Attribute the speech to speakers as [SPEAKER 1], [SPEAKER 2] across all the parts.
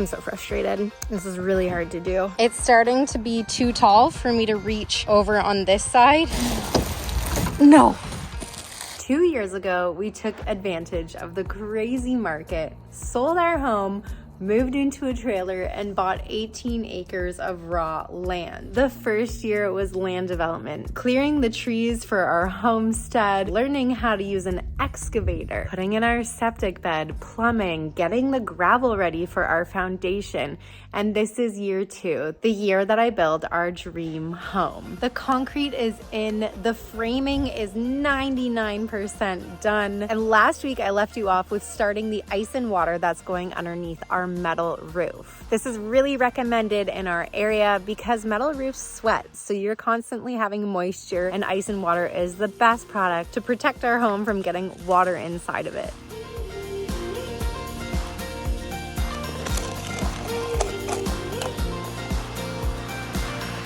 [SPEAKER 1] I'm so frustrated. This is really hard to do. It's starting to be too tall for me to reach over on this side. No. 2 years ago, we took advantage of the crazy market, sold our home, moved into a trailer, and bought 18 acres of raw land. The first year was land development, clearing the trees for our homestead, learning how to use an excavator, putting in our septic bed, plumbing, getting the gravel ready for our foundation. And this is year 2, the year that I build our dream home. The concrete is in, the framing is 99% done. And last week I left you off with starting the ice and water that's going underneath our metal roof. This is really recommended in our area because metal roofs sweat, so you're constantly having moisture, and ice and water is the best product to protect our home from getting water inside of it.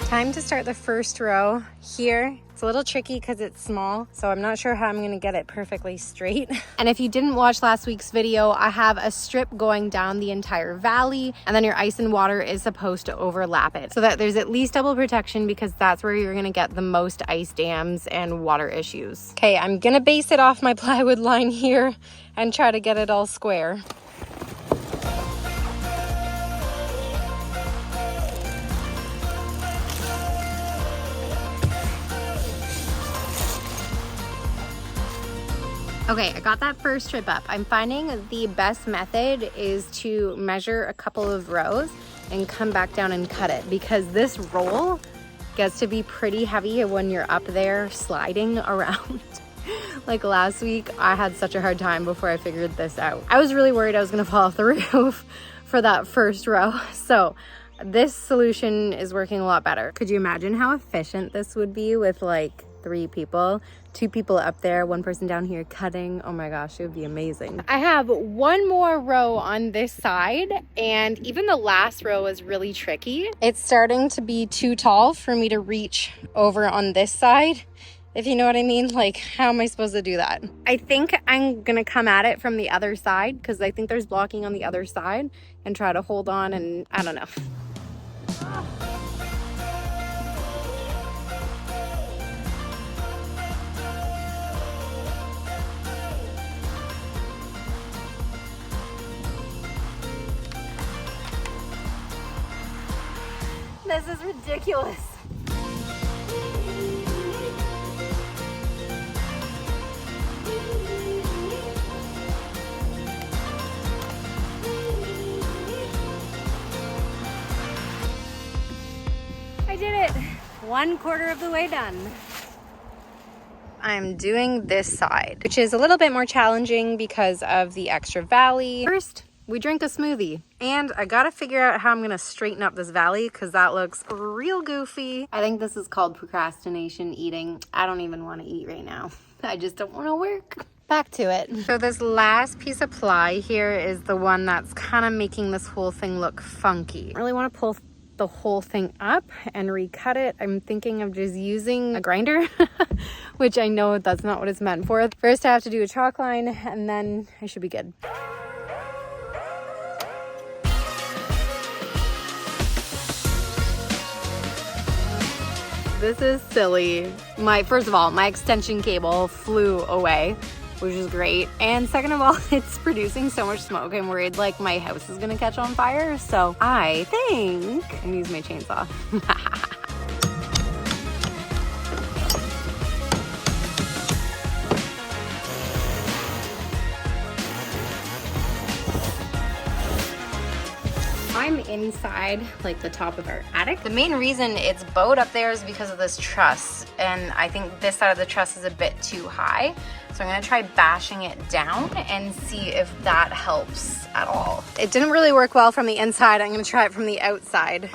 [SPEAKER 1] Time to start the first row here. It's a little tricky because it's small, so I'm not sure how I'm gonna get it perfectly straight. And if you didn't watch last week's video, I have a strip going down the entire valley, and then your ice and water is supposed to overlap it so that there's at least double protection, because that's where you're gonna get the most ice dams and water issues. Okay, I'm gonna base it off my plywood line here and try to get it all square. Okay, I got that first strip up. I'm finding the best method is to measure a couple of rows and come back down and cut it, because this roll gets to be pretty heavy when you're up there sliding around. Like last week, I had such a hard time before I figured this out. I was really worried I was gonna fall off the roof for that first row. So this solution is working a lot better. Could you imagine how efficient this would be with like 3 people? 2 people up there, 1 person down here cutting. Oh my gosh, it would be amazing. I have 1 more row on this side, and even the last row is really tricky. It's starting to be too tall for me to reach over on this side, if you know what I mean. Like, how am I supposed to do that? I think I'm gonna come at it from the other side, because I think there's blocking on the other side, and try to hold on, and I don't know. This is ridiculous. I did it. 1/4 of the way done. I'm doing this side, which is a little bit more challenging because of the extra valley. First, we drink a smoothie, and I gotta figure out how I'm gonna straighten up this valley because that looks real goofy. I think this is called procrastination eating. I don't even want to eat right now. I just don't want to work. Back to it. So this last piece of ply here is the one that's kind of making this whole thing look funky. I really want to pull the whole thing up and recut it. I'm thinking of just using a grinder, which I know that's not what it's meant for. First I have to do a chalk line, and then I should be good. This is silly. First of all, my extension cable flew away, which is great. And second of all, it's producing so much smoke. I'm worried like my house is gonna catch on fire. So I think I'm gonna use my chainsaw. I'm inside like the top of our attic. The main reason it's bowed up there is because of this truss, and I think this side of the truss is a bit too high. So I'm gonna try bashing it down and see if that helps at all. It didn't really work well from the inside. I'm gonna try it from the outside.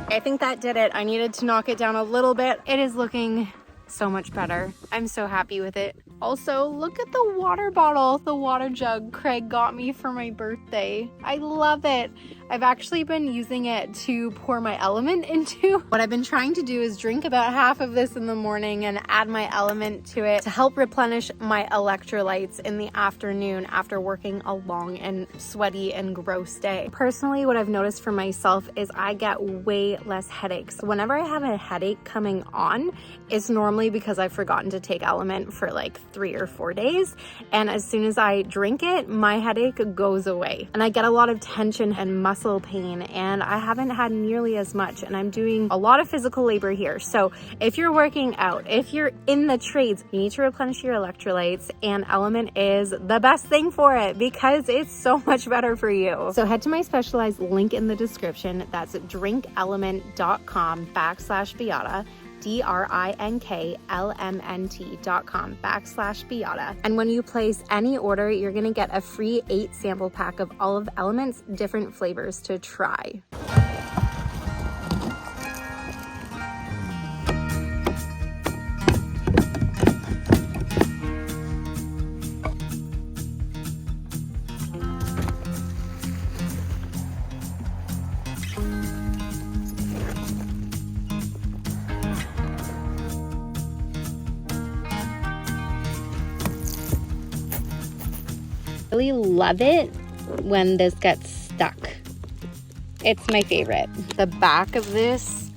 [SPEAKER 1] I think that did it. I needed to knock it down a little bit. It is looking so much better. I'm so happy with it. Also, look at the water bottle, the water jug Craig got me for my birthday. I love it. I've actually been using it to pour my element into. What I've been trying to do is drink about half of this in the morning and add my element to it to help replenish my electrolytes in the afternoon after working a long and sweaty and gross day. Personally, what I've noticed for myself is I get way less headaches. Whenever I have a headache coming on, it's normally because I've forgotten to take element for like 3 or 4 days. And as soon as I drink it, my headache goes away. And I get a lot of tension and muscle pain, and I haven't had nearly as much, and I'm doing a lot of physical labor here. So if you're working out, if you're in the trades, you need to replenish your electrolytes, and element is the best thing for it because it's so much better for you. So head to my specialized link in the description. That's drinkelement.com/Biata. drinklmnt.com/Biata. And when you place any order, you're gonna get a free 8 sample pack of all of Element's different flavors to try. Really love it when this gets stuck. It's my favorite. The back of this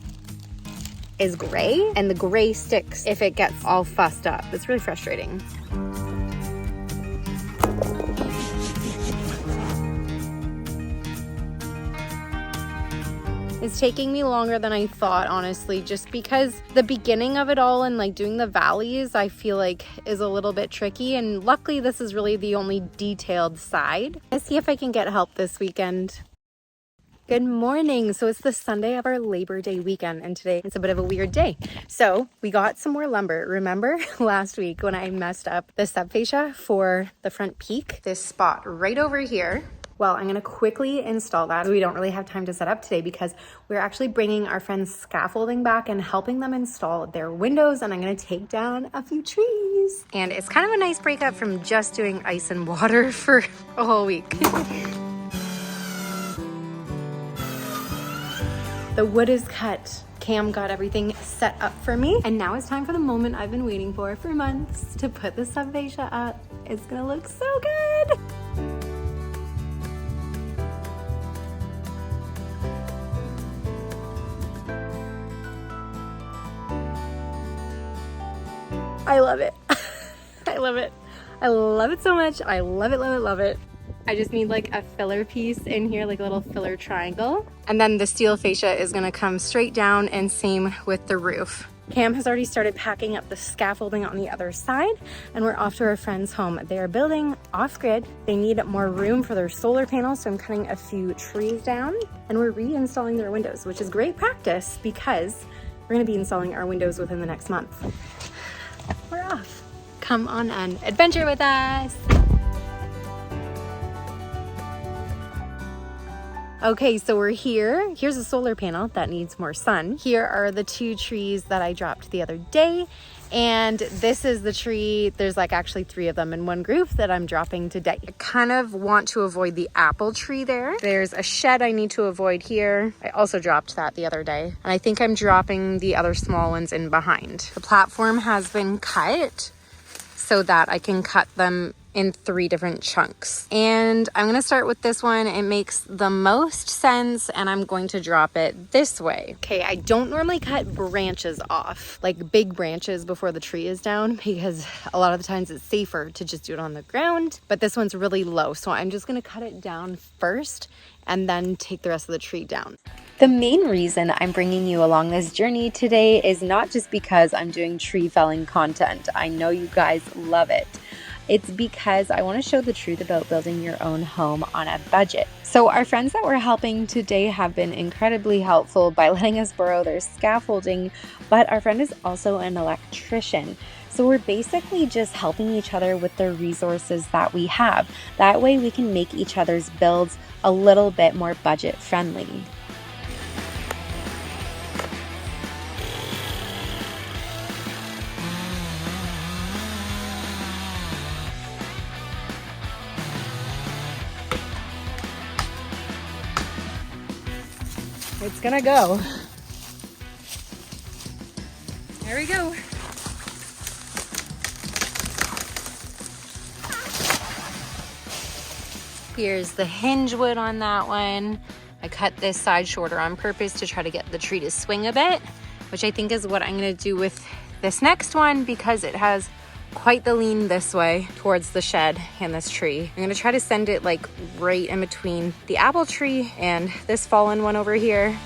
[SPEAKER 1] is gray, and the gray sticks if it gets all fussed up. It's really frustrating. It's taking me longer than I thought, honestly, just because the beginning of it all and like doing the valleys, I feel like is a little bit tricky. And luckily this is really the only detailed side. Let's see if I can get help this weekend. Good morning. So it's the Sunday of our Labor Day weekend, and today it's a bit of a weird day. So we got some more lumber. Remember last week when I messed up the sub-fascia for the front peak? This spot right over here. Well, I'm gonna quickly install that. We don't really have time to set up today because we're actually bringing our friends' scaffolding back and helping them install their windows, and I'm gonna take down a few trees. And it's kind of a nice breakup from just doing ice and water for a whole week. The wood is cut. Cam got everything set up for me, and now it's time for the moment I've been waiting for months to put the sub-fascia up. It's gonna look so good. I love it. I love it. I love it so much. I love it, love it, love it. I just need like a filler piece in here, like a little filler triangle. And then the steel fascia is gonna come straight down, and same with the roof. Cam has already started packing up the scaffolding on the other side, and we're off to our friend's home. They are building off-grid. They need more room for their solar panels, so I'm cutting a few trees down, and we're reinstalling their windows, which is great practice because we're gonna be installing our windows within the next month. We're off. Come on an adventure with us. Okay, so we're here. Here's a solar panel that needs more sun. Here are the 2 trees that I dropped the other day. And this is the tree. There's like actually 3 of them in one group that I'm dropping today. I kind of want to avoid the apple tree there. There's a shed I need to avoid here. I also dropped that the other day. And I think I'm dropping the other small ones in behind. The platform has been cut so that I can cut them in 3 different chunks. And I'm gonna start with this one. It makes the most sense, and I'm going to drop it this way. Okay, I don't normally cut branches off, like big branches before the tree is down, because a lot of the times it's safer to just do it on the ground, but this one's really low, so I'm just gonna cut it down first and then take the rest of the tree down. The main reason I'm bringing you along this journey today is not just because I'm doing tree felling content. I know you guys love it. It's because I want to show the truth about building your own home on a budget. So our friends that we're helping today have been incredibly helpful by letting us borrow their scaffolding, but our friend is also an electrician. So we're basically just helping each other with the resources that we have. That way we can make each other's builds a little bit more budget friendly. It's gonna go. There we go. Here's the hinge wood on that one. I cut this side shorter on purpose to try to get the tree to swing a bit, which I think is what I'm gonna do with this next one because it has quite the lean this way towards the shed and this tree. I'm gonna try to send it like right in between the apple tree and this fallen one over here.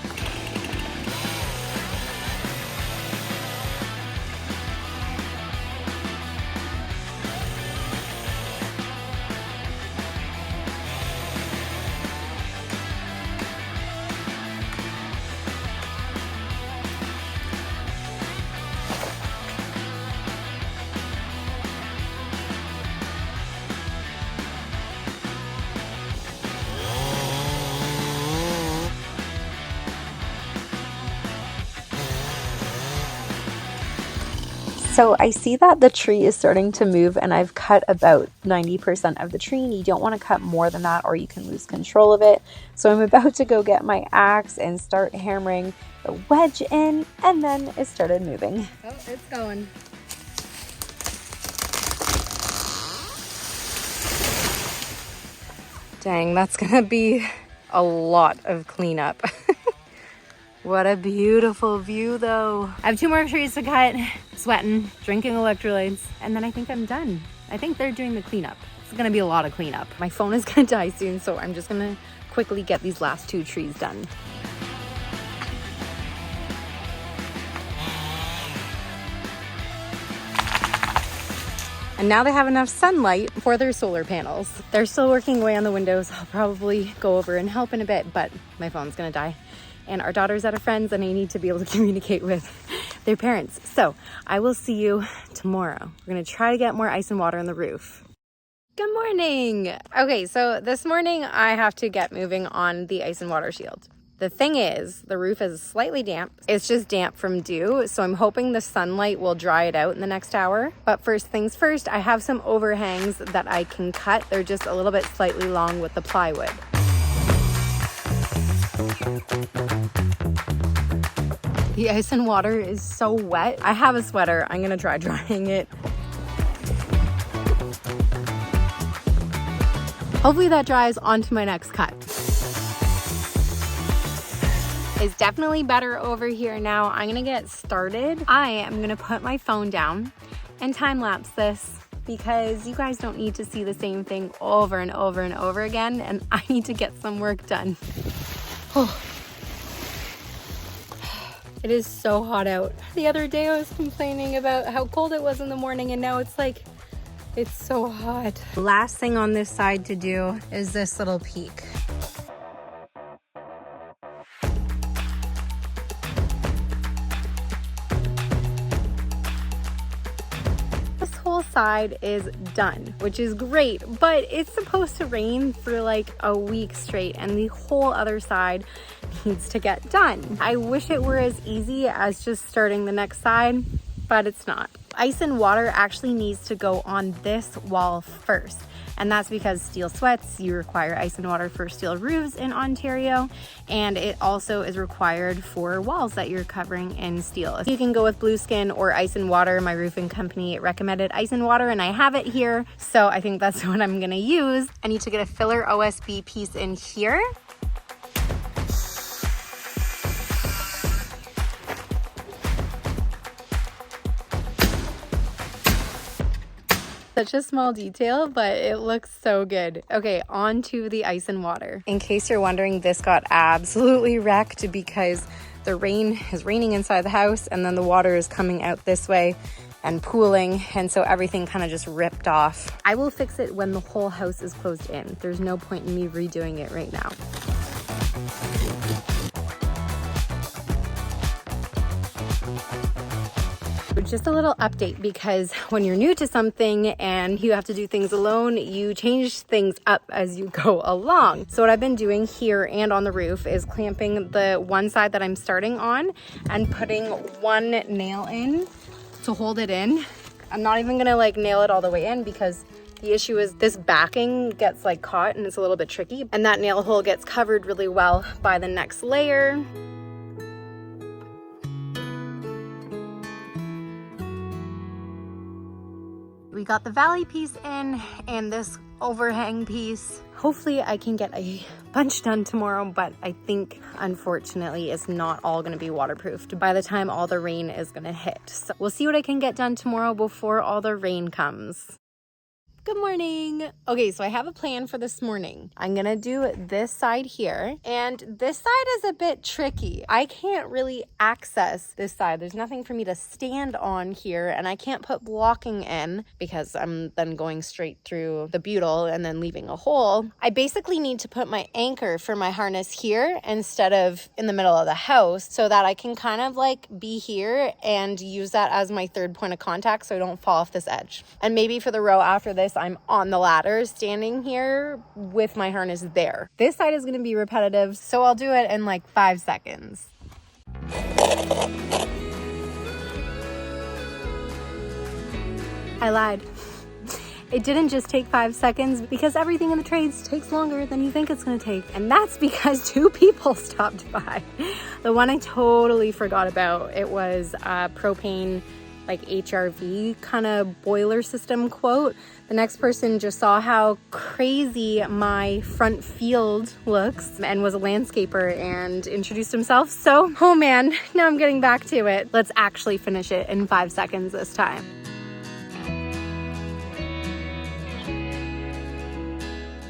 [SPEAKER 1] So I see that the tree is starting to move and I've cut about 90% of the tree, and you don't want to cut more than that or you can lose control of it. So I'm about to go get my axe and start hammering the wedge in, and then it started moving. Oh, it's going. Dang, that's gonna be a lot of cleanup. What a beautiful view though. I have 2 more trees to cut, sweating, drinking electrolytes, and then I think I'm done. I think they're doing the cleanup. It's gonna be a lot of cleanup. My phone is gonna die soon, so I'm just gonna quickly get these last 2 trees done. And now they have enough sunlight for their solar panels. They're still working away on the windows. I'll probably go over and help in a bit, but my phone's gonna die. And our daughter's at a friend's and I need to be able to communicate with their parents. So I will see you tomorrow. We're gonna try to get more ice and water on the roof. Good morning. Okay, so this morning I have to get moving on the ice and water shield. The thing is, the roof is slightly damp. It's just damp from dew, so I'm hoping the sunlight will dry it out in the next hour. But first things first, I have some overhangs that I can cut. They're just a little bit slightly long with the plywood. The ice and water is so wet. I have a sweater. I'm gonna try drying it. Hopefully that dries onto my next cut. It's definitely better over here now. I'm gonna get started. I am gonna put my phone down and time lapse this because you guys don't need to see the same thing over and over and over again, and I need to get some work done. Oh. It is so hot out. The other day I was complaining about how cold it was in the morning, and now it's like, it's so hot. Last thing on this side to do is this little peak. This whole side is done, which is great, but it's supposed to rain for like a week straight, and the whole other side needs to get done. I wish it were as easy as just starting the next side, but it's not. Ice and water actually needs to go on this wall first, and that's because steel sweats. You require ice and water for steel roofs in Ontario, and it also is required for walls that you're covering in steel. You can go with blue skin or ice and water. My roofing company recommended ice and water, and I have it here, so I think that's what I'm gonna use. I need to get a filler OSB piece in here. Such a small detail, but it looks so good. Okay, on to the ice and water. In case you're wondering, this got absolutely wrecked because the rain is raining inside the house and then the water is coming out this way and pooling, and so everything kind of just ripped off. I will fix it when the whole house is closed in. There's no point in me redoing it right now. Just a little update, because when you're new to something and you have to do things alone, you change things up as you go along. So what I've been doing here and on the roof is clamping the one side that I'm starting on and putting one nail in to hold it in. I'm not even gonna like nail it all the way in because The issue is this backing gets like caught and it's a little bit tricky, and that nail hole gets covered really well by the next layer. We got the valley piece in and this overhang piece. Hopefully I can get a bunch done tomorrow, but I think unfortunately it's not all gonna be waterproofed by the time all the rain is gonna hit. So we'll see what I can get done tomorrow before all the rain comes. Good morning. Okay, so I have a plan for this morning. I'm gonna do this side here, and this side is a bit tricky. I can't really access this side. There's nothing for me to stand on here, and I can't put blocking in because I'm then going straight through the butyl and then leaving a hole. I basically need to put my anchor for my harness here instead of in the middle of the house so that I can kind of like be here and use that as my third point of contact so I don't fall off this edge. And maybe for the row after this, I'm on the ladder standing here with my harness there. This side is going to be repetitive, so I'll do it in like 5 seconds. I lied. It didn't just take 5 seconds because everything in the trades takes longer than you think it's going to take. And that's because 2 people stopped by. The one I totally forgot about, it was propane, like HRV kind of boiler system quote. The next person just saw how crazy my front field looks and was a landscaper and introduced himself. So, oh man, now I'm getting back to it. Let's actually finish it in 5 seconds this time.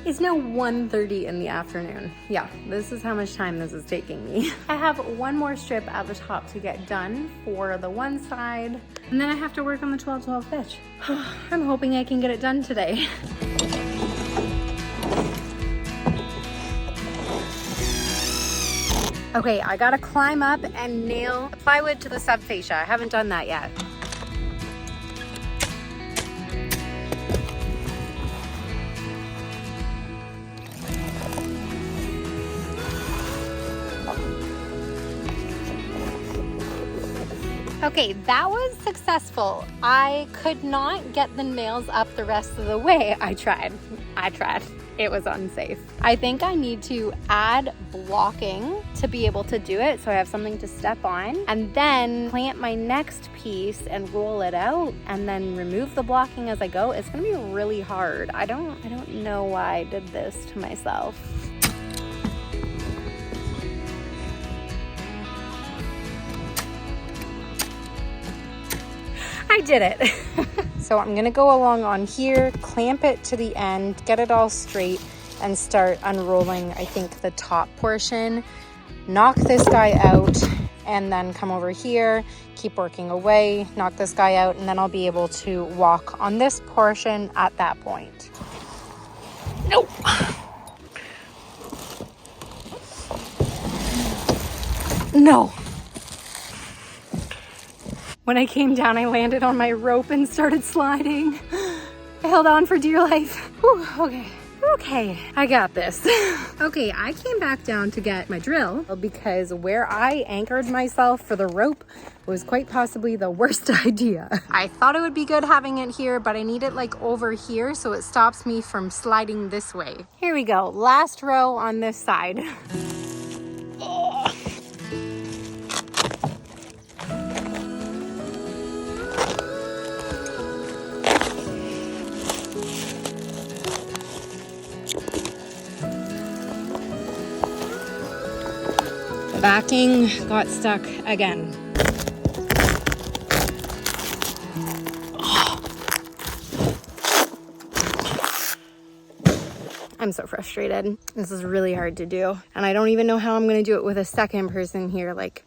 [SPEAKER 1] It's now 1:30 in the afternoon. Yeah, this is how much time this is taking me. I have one more strip at the top to get done for the one side, and then I have to work on the 12-12 pitch. I'm hoping I can get it done today. Okay, I gotta climb up and nail plywood to the sub-fascia. I haven't done that yet. Okay, that was successful. I could not get the nails up the rest of the way. I tried. It was unsafe. I think I need to add blocking to be able to do it so I have something to step on, and then plant my next piece and roll it out and then remove the blocking as I go. It's gonna be really hard. I don't know why I did this to myself. I did it. So I'm gonna go along on here, clamp it to the end, get it all straight, and start unrolling, I think, the top portion. Knock this guy out, and then come over here, keep working away, knock this guy out, and then I'll be able to walk on this portion at that point. Nope. No. When I came down, I landed on my rope and started sliding. I held on for dear life. Whew, okay, I got this. Okay, I came back down to get my drill because where I anchored myself for the rope was quite possibly the worst idea. I thought it would be good having it here, but I need it like over here so it stops me from sliding this way. Here we go, last row on this side. Oh. Backing got stuck again. I'm so frustrated. This is really hard to do. And I don't even know how I'm gonna do it with a second person here. Like,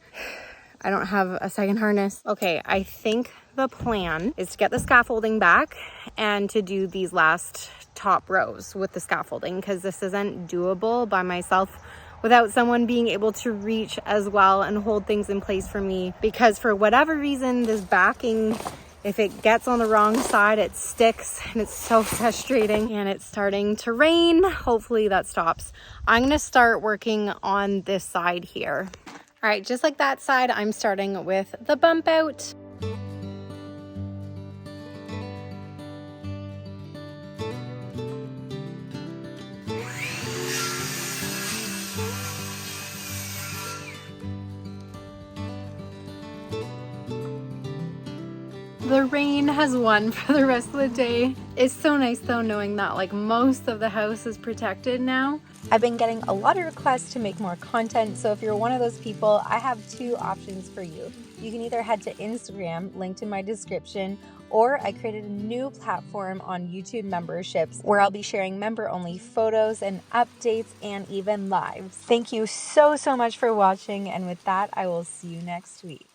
[SPEAKER 1] I don't have a second harness. Okay, I think the plan is to get the scaffolding back and to do these last top rows with the scaffolding, because this isn't doable by myself without someone being able to reach as well and hold things in place for me. Because for whatever reason, this backing, if it gets on the wrong side, it sticks and it's so frustrating. And it's starting to rain. Hopefully that stops. I'm gonna start working on this side here. All right, just like that side, I'm starting with the bump out. The rain has won for the rest of the day. It's so nice though knowing that like most of the house is protected now. I've been getting a lot of requests to make more content, so if you're one of those people, I have two options for you. You can either head to Instagram, linked in my description, or I created a new platform on YouTube memberships where I'll be sharing member-only photos and updates and even lives. Thank you so much for watching, and with that, I will see you next week.